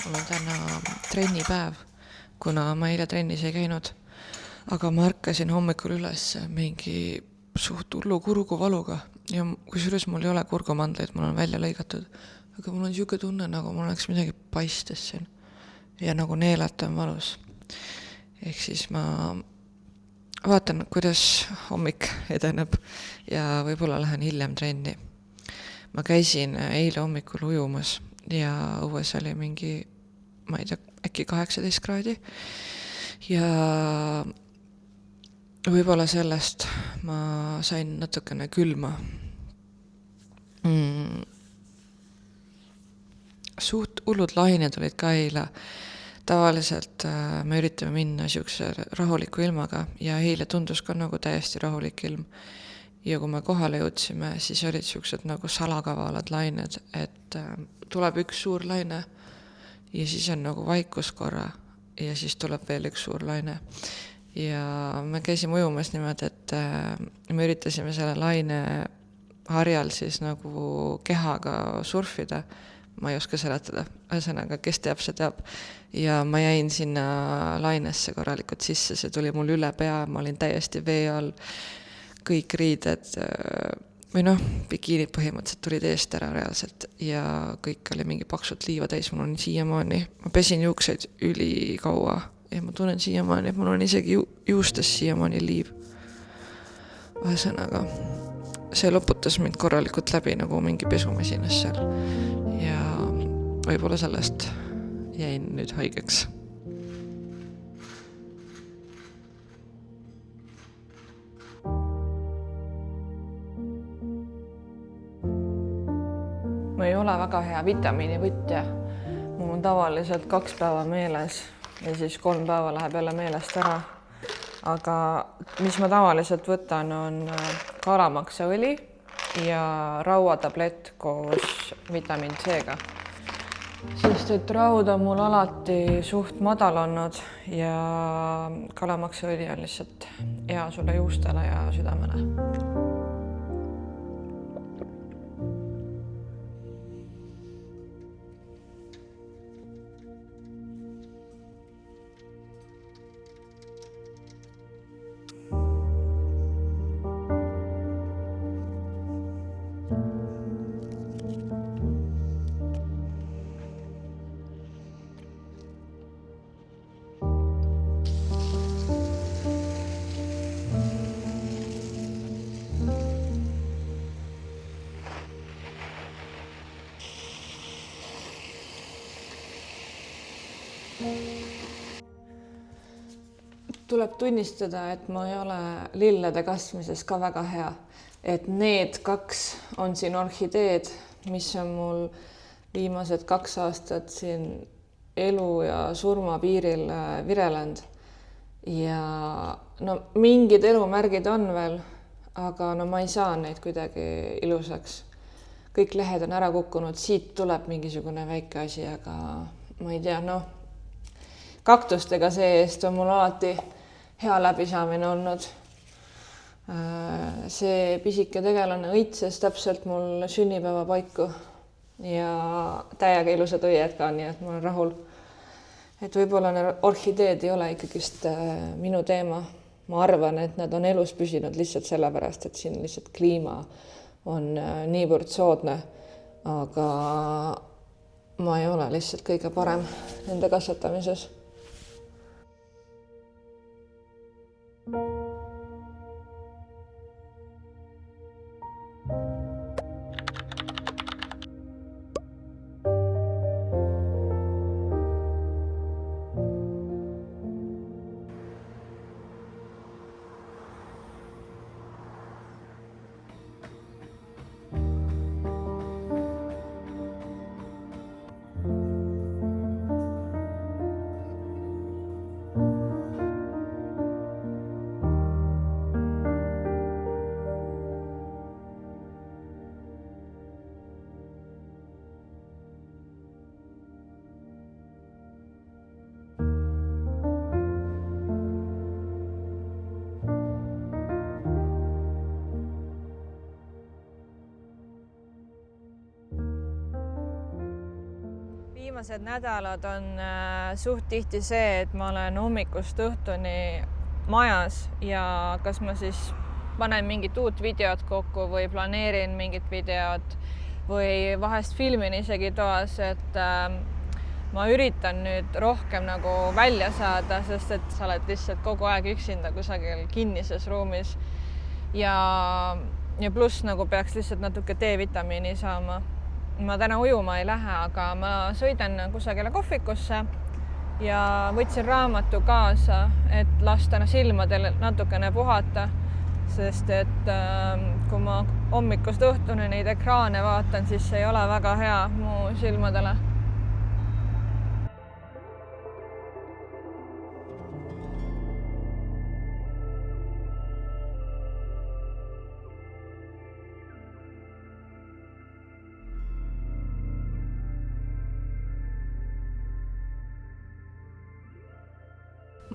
mul on täna trennipäev, kuna ma eile trennis ei käinud. Aga ma ärkasin hommikul üles mingi suht hullu kurguvaluga ja kusjuures mul ei ole kurgumandleid, mul on välja lõigatud. Aga mul on siuke tunne, nagu mul oleks midagi paistes siin ja nagu neelata on valus. Ehk siis ma vaatan, kuidas hommik edeneb ja võib-olla lähen hiljem trenni. Ma käisin eile hommikul ujumas ja õues oli mingi, ma ei tea, äkki 18 kraadi. Ja võib-olla sellest ma sain natukene külma. Suht hullud lained olid ka eile. Tavaliselt me üritame minna siukse rahuliku ilmaga ja eile tundus ka nagu täiesti rahulik ilm. Ja kui me kohale jõudsime, siis olid siuksed nagu salakavalad lained, et tuleb üks suur laine ja siis on nagu vaikus korra ja siis tuleb veel üks suur laine. Ja me käisime ujumas niimoodi, et me üritasime selle laine harjal siis nagu kehaga surfida. Ma ei oska seletada, ühesõnaga, kes teab, see teab. Ja ma jäin sinna lainesse korralikult sisse, see tuli mul üle pea, ma olin täiesti vee all. Kõik riided või bikiinid põhimõtteliselt tulid eest ära reaalselt ja kõik oli mingi paksult liiva täis, mul on siiamaani. Ma pesin juukseid ülikaua ja ma tunnen siiamaani, et mul on isegi juustes siiamaani liiv. Ühesõnaga, see loputas mind korralikult läbi nagu mingi pesumasinas seal ja võib-olla sellest jäin nüüd haigeks. Ma ei ole väga hea vitamiinivõtja. Mul on tavaliselt 2 päeva meeles ja siis 3 päeva läheb jälle meelest ära. Aga mis ma tavaliselt võtan on kalamaksaõli ja rauatablett koos vitamiin C-ga. Sest et raud on mul alati suht madal olnud ja kalamaksaõli on lihtsalt hea sulle juustele ja südamele. Tuleb tunnistada, et ma ei ole lillede kasvamises ka väga hea. Et need 2 on siin orhideed, mis on mul viimased 2 aastat siin elu ja surma piiril virelend. Ja mingid elumärgid on veel, aga ma ei saa neid kuidagi ilusaks. Kõik lehed on ära kukkunud, siit tuleb mingisugune väike asi, aga ma ei tea, kaktustega see eest on mul alati hea läbisaamine olnud. See pisike tegelane õitses täpselt mul sünnipäeva paiku ja täiega ilusad õied ka, nii et ma olen rahul. Et võib-olla orhideed ei ole ikkagist minu teema. Ma arvan, et nad on elus püsinud lihtsalt sellepärast, et siin lihtsalt kliima on niivõrd soodne, aga ma ei ole lihtsalt kõige parem nende kasvatamises. viimased nädalad on suht tihti see, et ma olen hommikust õhtuni majas ja kas ma siis panen mingit uut videot kokku või planeerin mingit videot või vahest filmin isegi toas, et ma üritan nüüd rohkem nagu välja saada, sest et sa oled lihtsalt kogu aeg üksinda kusagil kinnises ruumis ja pluss nagu peaks lihtsalt natuke D-vitamiini saama. Ma täna ujuma ei lähe, aga ma sõidan kusagile kohvikusse ja võtsin raamatu kaasa, et lasta silmadel natukene puhata, sest et kui ma hommikust õhtuni neid ekraane vaatan, siis see ei ole väga hea mu silmadele.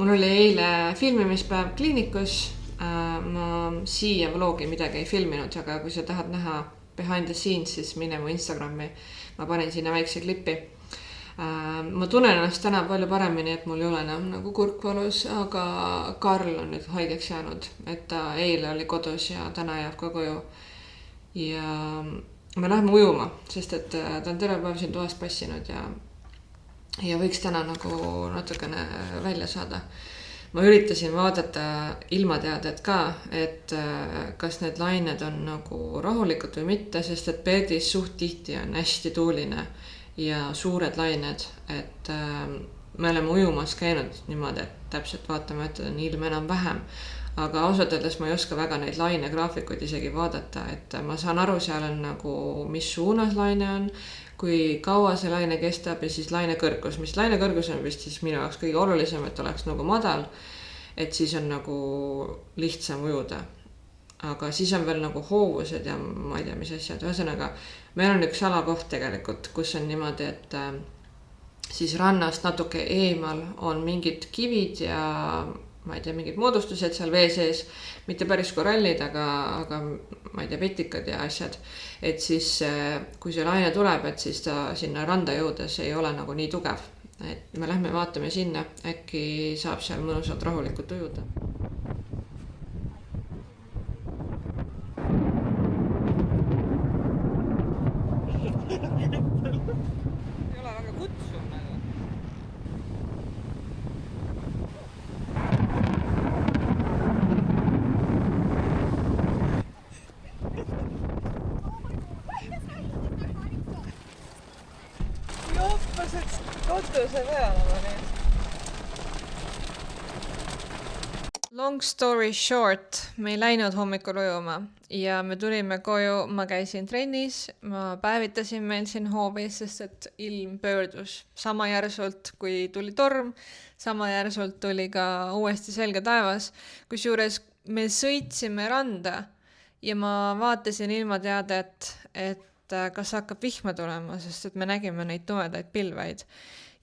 Mul oli eile filmimispäev kliinikus. Ma siia vlogi midagi ei filminud, aga kui sa tahad näha behind the scenes, siis mine mu Instagrami. Ma panin sinna väikse klipi. Ma tunnen ennast täna palju paremini, et mul ei ole enam nagu kurk valus, aga Karl on nüüd haigeks jäänud, et ta eile oli kodus ja täna jääb ka koju. Ja me läheme ujuma, sest et ta on terve päev siin toas passinud ja võiks täna nagu natukene välja saada. Ma üritasin vaadata ilmateadet ka, et kas need lained on nagu rahulikud või mitte, sest et Perdis suht tihti on hästi tuuline ja suured lained, et me oleme ujumas käinud niimoodi, et täpselt vaatame, et on ilm enam vähem. Aga ausalt öeldes ma ei oska väga neid lainegraafikuid isegi vaadata, et ma saan aru, seal on nagu mis suunas laine on, kui kaua see laine kestab ja siis laine kõrgus, mis laine kõrgus on vist siis minu jaoks kõige olulisem, et oleks nagu madal, et siis on nagu lihtsam ujuda. Aga siis on veel nagu hoovused ja ma ei tea, mis asjad. Ühesõnaga, meil on üks alakoht tegelikult, kus on niimoodi, et siis rannast natuke eemal on mingid kivid ja ma ei tea, mingid moodustused seal vee sees, mitte päris korallid, aga ma ei tea, vetikad ja asjad. Et siis, kui see laine tuleb, et siis ta sinna randa jõudes ei ole nagu nii tugev. Et me lähme vaatame sinna, äkki saab seal mõnusalt rahulikult ujuda. Ei ole väga kutsuv nagu. Katuse peale ma nüüd. Long story short, me ei läinud hommikul ujuma ja me tulime koju, ma käisin trennis, ma päevitasin meil siin hoovis, sest et ilm pöördus sama järsult, kui tuli torm, sama järsult tuli ka uuesti selge taevas, kusjuures me sõitsime randa ja ma vaatasin ilmateadet, et kas hakkab vihma tulema, sest et me nägime neid tumedaid pilveid.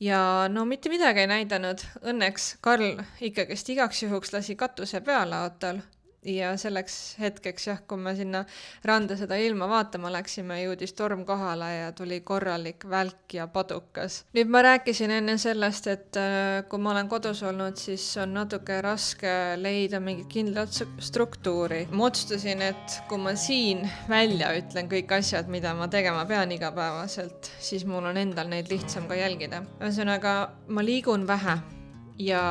Ja no mitte midagi ei näidanud. Õnneks Karl ikkagist igaks juhuks lasi katuse peale autol ja selleks hetkeks, kui me sinna randa seda ilma vaatama läksime, jõudis torm kohale ja tuli korralik välk ja padukas. Nüüd ma rääkisin enne sellest, et kui ma olen kodus olnud, siis on natuke raske leida mingit kindlat struktuuri. Ma otsustasin, et kui ma siin välja ütlen kõik asjad, mida ma tegema pean igapäevaselt, siis mul on endal neid lihtsam ka jälgida. Ühesõnaga, ma liigun vähe ja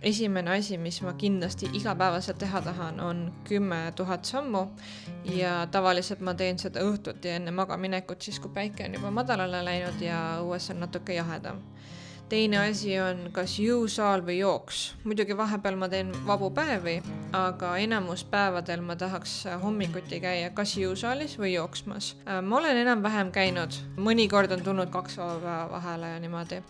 esimene asi, mis ma kindlasti igapäevaselt teha tahan, on 10 000 sammu ja tavaliselt ma teen seda õhtuti enne magaminekut, siis kui päike on juba madalale läinud ja õues on natuke jahedam. Teine asi on kas jõusaal või jooks. Muidugi vahepeal ma teen vabu päevi, aga enamus päevadel ma tahaks hommikuti käia kas jõusaalis või jooksmas. Ma olen enam-vähem käinud, mõnikord on tulnud 2 vaba päeva vahele ja niimoodi.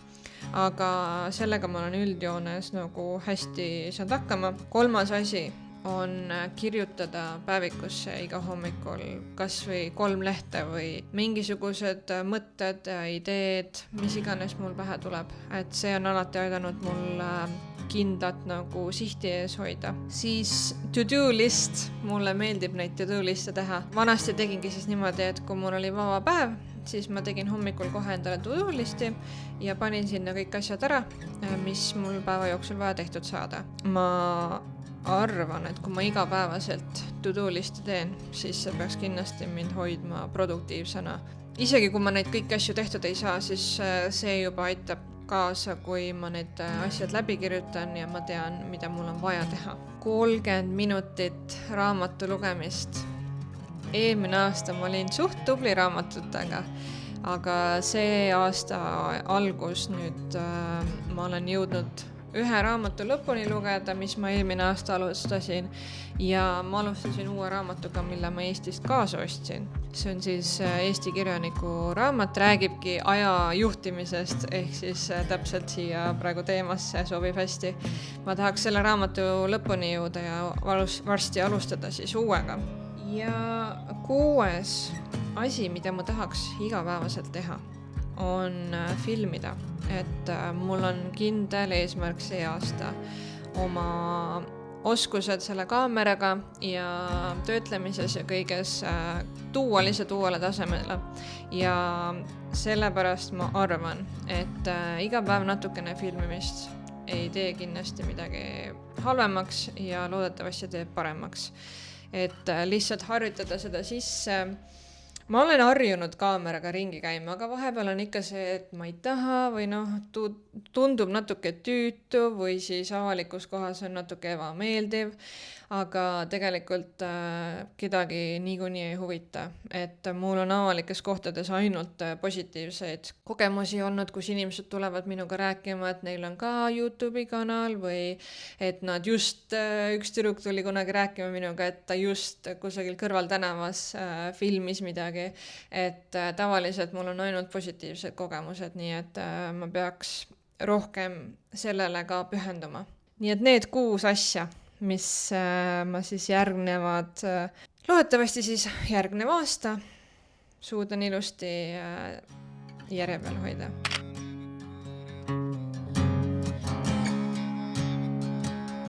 Aga sellega ma olen üldjoones nagu hästi saanud hakkama. Kolmas asi on kirjutada päevikusse iga hommikul kas või 3 lehte või mingisugused mõtted, ideed, mis iganes mul pähe tuleb. Et see on alati aidanud mul kindlat nagu sihti ees hoida. Siis to-do list, mulle meeldib neid to-do liste teha. Vanasti tegingi siis niimoodi, et kui mul oli vaba päev, siis ma tegin hommikul kohe endale to-do listi ja panin sinna kõik asjad ära, mis mul päeva jooksul vaja tehtud saada. Ma arvan, et kui ma igapäevaselt to-do listi teen, siis see peaks kindlasti mind hoidma produktiivsena. Isegi kui ma neid kõiki asju tehtud ei saa, siis see juba aitab kaasa, kui ma need asjad läbi kirjutan ja ma tean, mida mul on vaja teha. 30 minutit raamatu lugemist. Eelmine aasta ma olin suht tubli raamatutega, aga see aasta algus nüüd ma olen jõudnud ühe raamatu lõpuni lugeda, mis ma eelmine aasta alustasin ja ma alustasin uue raamatuga, mille ma Eestist kaasa ostsin. See on siis Eesti kirjaniku raamat, räägibki aja juhtimisest, ehk siis täpselt siia praegu teemasse sobib hästi. Ma tahaks selle raamatu lõpuni jõuda ja varsti alustada siis uuega. Ja 6. asi, mida ma tahaks igapäevaselt teha, on filmida. Et mul on kindel eesmärk see aasta oma oskused selle kaameraga ja töötlemises ja kõiges tuua lihtsalt uuele tasemele. Ja sellepärast ma arvan, et iga päev natukene filmimist ei tee kindlasti midagi halvemaks ja loodetavasti teeb paremaks. Et lihtsalt harjutada seda sisse. Ma olen harjunud kaameraga ringi käima, aga vahepeal on ikka see, et ma ei taha või tundub natuke tüütu või siis avalikus kohas on natuke ebameeldiv, aga tegelikult kedagi niikuinii ei huvita. Et mul on avalikes kohtades ainult positiivseid kogemusi olnud, kus inimesed tulevad minuga rääkima, et neil on ka YouTube'i kanal või et nad just, üks tüdruk tuli kunagi rääkima minuga, et ta just kusagil kõrval tänavas filmis midagi. Et tavaliselt mul on ainult positiivsed kogemused, nii et ma peaks rohkem sellele ka pühenduma. Nii et need 6 asja, mis ma siis järgnevad, loodetavasti siis järgnev aasta suudan ilusti järje peal hoida.